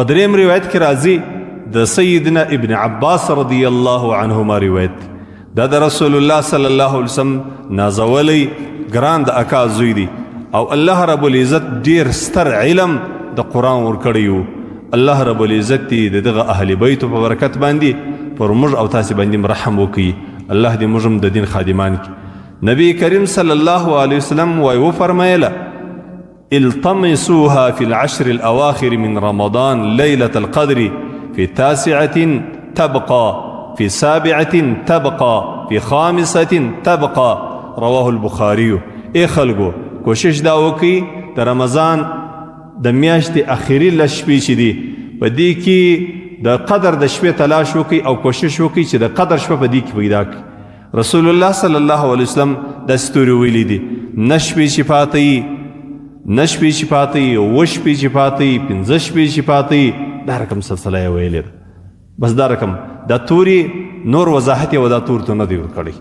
په دریم روایت کې راځي د سیدنا ابن عباس رضی الله عنهما روایت، دا د رسول الله صلی الله علیه وسلم نازولی ګران د اکا زوی دی او الله رب العزت ډیر ستر علم د قرآن ورکړی و. الله رب العزت دې دغه اهل بیت په برکت باندې پر موږ او تاسې باندې رحم وکړي. الله دې موږ هم د دین خادمان کړي. نبی کریم صلی الله علیه وسلم وایي وفرمایله التمسوها في العشر الأواخر من رمضان ليلة القدر في 9 تبقى في 7 تبقى في 5 تبقى. رواه البخاري. ای خلقو کوشش دا وکړئ د رمضان د میاشتې اخري لس شپې چې دي په دې کې د قدر د شپې تلاش وکړئ او کوشش وکړئ چې د قدر شپه په دې کې پیدا کړئ. رسول الله صلی الله علیه وسلم د ستوري ویلي دي نه شپې چې پاتې نه شپې چې پاتې اوه شپې چې پاتې پنځه شپې چې پاتې دا رقم سلسله یې ویلې ده. بس دا رقم دا توري نور وضاحت یې و دا تور ته نه دی ورکړی.